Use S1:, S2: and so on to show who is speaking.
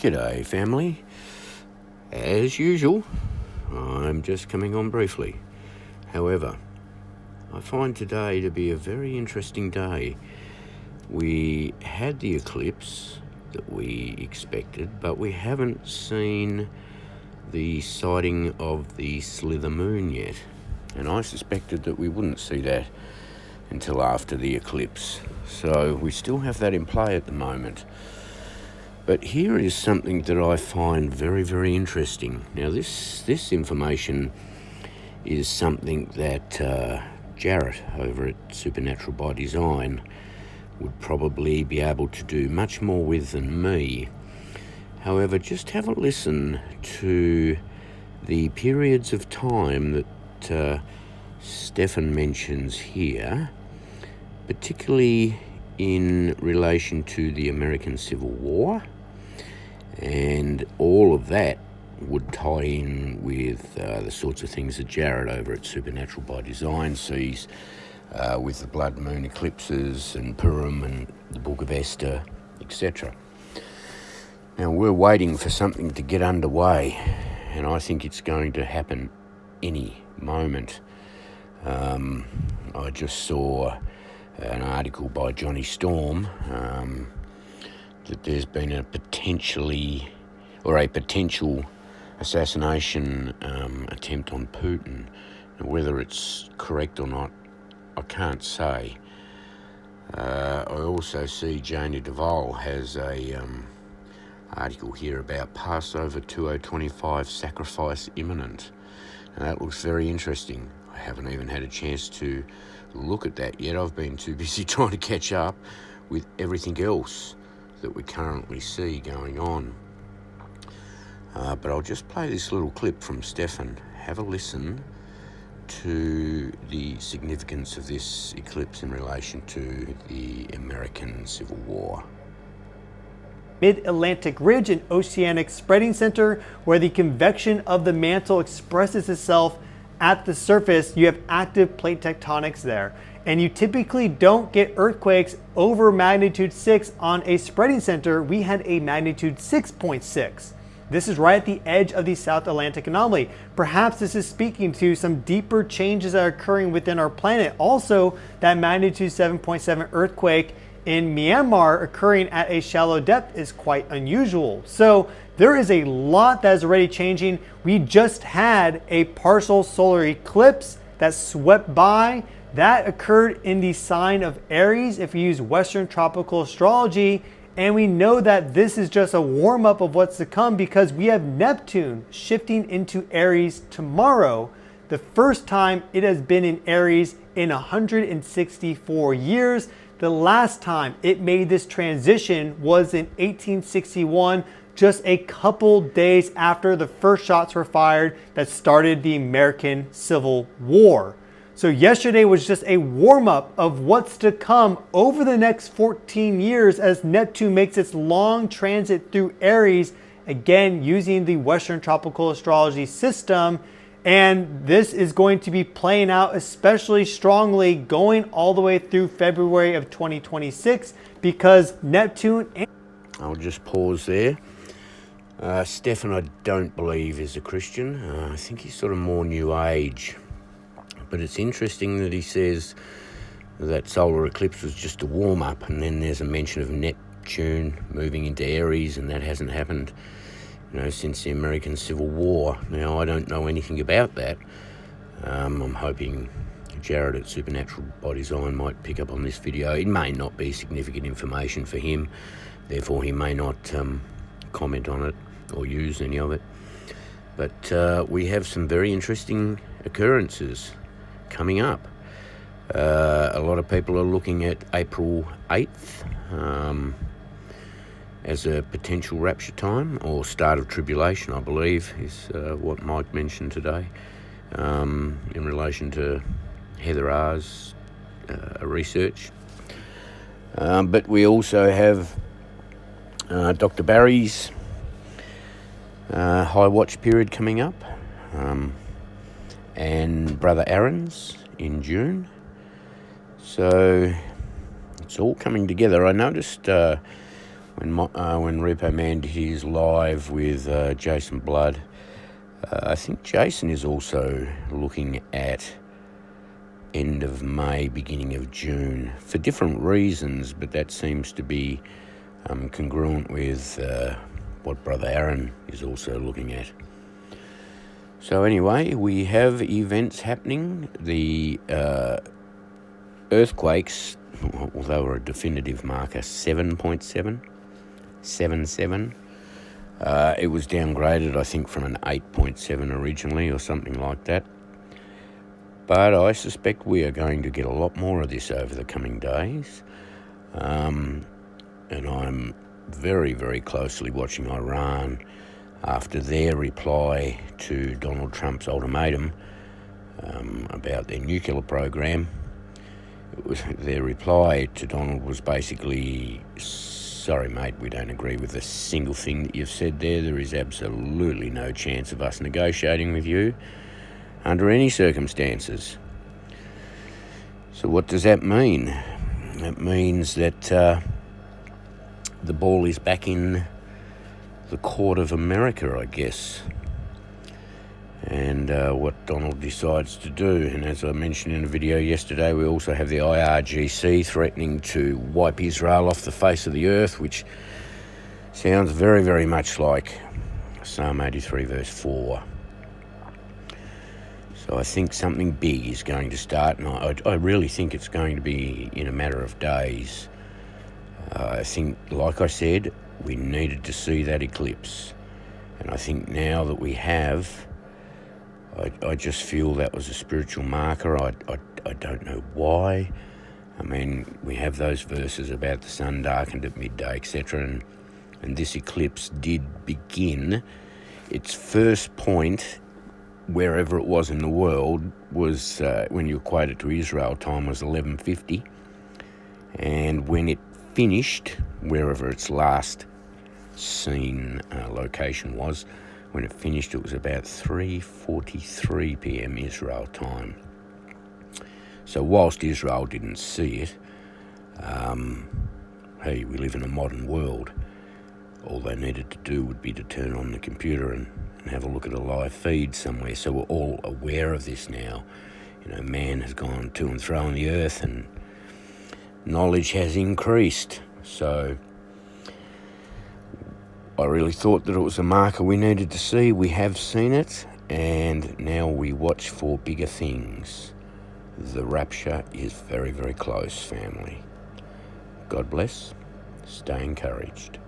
S1: G'day family. As usual, I'm just coming on briefly. However, I find today to be a very interesting day. We had the eclipse that we expected, but we haven't seen the sighting of the slither moon yet. And I suspected that we wouldn't see that until after the eclipse. So we still have that in play at the moment. But here is something that I find very, very interesting. Now, this information is something that Jarrett over at Supernatural by Design would probably be able to do much more with than me. However, just have a listen to the periods of time that Stefan mentions here, particularly in relation to the American Civil War. And all of that would tie in with the sorts of things that Jarrett over at Supernatural by Design sees with the blood moon eclipses and Purim and the Book of Esther, etc. Now, we're waiting for something to get underway, and I think it's going to happen any moment. I just saw an article by Johnny Storm that there's been a potential assassination attempt on Putin. Now, whether it's correct or not, I can't say. I also see Janie Duvall has a article here about Passover 2025 sacrifice imminent. Now, that looks very interesting. I haven't even had a chance to look at that yet. I've been too busy trying to catch up with everything else that we currently see going on. But I'll just play this little clip from Stefan. Have a listen to the significance of this eclipse in relation to the American Civil War.
S2: Mid-Atlantic Ridge, an oceanic spreading center where the convection of the mantle expresses itself at the surface. You have active plate tectonics there, and you typically don't get earthquakes over magnitude 6 on a spreading center. We had a magnitude 6.6. This is right at the edge of the South Atlantic anomaly. Perhaps this is speaking to some deeper changes that are occurring within our planet. Also, that magnitude 7.7 earthquake in Myanmar occurring at a shallow depth is quite unusual. So there is a lot that is already changing. We just had a partial solar eclipse that swept by. That occurred in the sign of Aries if you use Western tropical astrology. And we know that this is just a warm-up of what's to come because we have Neptune shifting into Aries tomorrow. The first time it has been in Aries in 164 years. The last time it made this transition was in 1861, just a couple days after the first shots were fired that started the American Civil War. So yesterday was just a warm-up of what's to come over the next 14 years as Neptune makes its long transit through Aries, again using the Western tropical astrology system. And this is going to be playing out especially strongly going all the way through February of 2026 because Neptune...
S1: I'll just pause there. Stefan, I don't believe, is a Christian. I think he's sort of more New Age. But it's interesting that he says that solar eclipse was just a warm-up, and then there's a mention of Neptune moving into Aries, and that hasn't happened, since the American Civil War. Now, I don't know anything about that. I'm hoping Jarrett at Supernatural by Design might pick up on this video. It may not be significant information for him, therefore he may not comment on it or use any of it. But we have some very interesting occurrences coming up. A lot of people are looking at April 8th as a potential rapture time, or start of tribulation, I believe, is what Mike mentioned today in relation to Heather R's research. But we also have Dr. Barry's high watch period coming up, and Brother Aaron's in June. So it's all coming together. I noticed when Repo Man did his live with Jason Blood. I think Jason is also looking at end of May, beginning of June, for different reasons, but that seems to be congruent with what Brother Aaron is also looking at. So anyway, we have events happening. The earthquakes, although were a definitive marker, 7.7, 7.7. It was downgraded, I think, from an 8.7 originally or something like that. But I suspect we are going to get a lot more of this over the coming days. And I'm very, very closely watching Iran after their reply to Donald Trump's ultimatum about their nuclear program. Their reply to Donald was basically, sorry mate, we don't agree with a single thing that you've said there. There is absolutely no chance of us negotiating with you under any circumstances. So what does that mean? It means that the ball is back in the court of America, I guess, and what Donald decides to do. And as I mentioned in a video yesterday, we also have the IRGC threatening to wipe Israel off the face of the earth, which sounds very, very much like Psalm 83 verse 4. So I think something big is going to start, and I really think it's going to be in a matter of days. I think, like I said, we needed to see that eclipse. And I think now that we have, I just feel that was a spiritual marker. I don't know why. I mean, we have those verses about the sun darkened at midday, etc. And this eclipse did begin. Its first point, wherever it was in the world, was when you equate it to Israel time, was 11:50, and when it finished, wherever its last seen location was, when it finished, it was about 3:43 p.m. Israel time. So whilst Israel didn't see it, hey, we live in a modern world. All they needed to do would be to turn on the computer and have a look at a live feed somewhere. So we're all aware of this now. You know, man has gone to and fro on the earth, and knowledge has increased. So I really thought that it was a marker we needed to see. We have seen it, and now we watch for bigger things. The rapture is very, very close, family. God bless. Stay encouraged.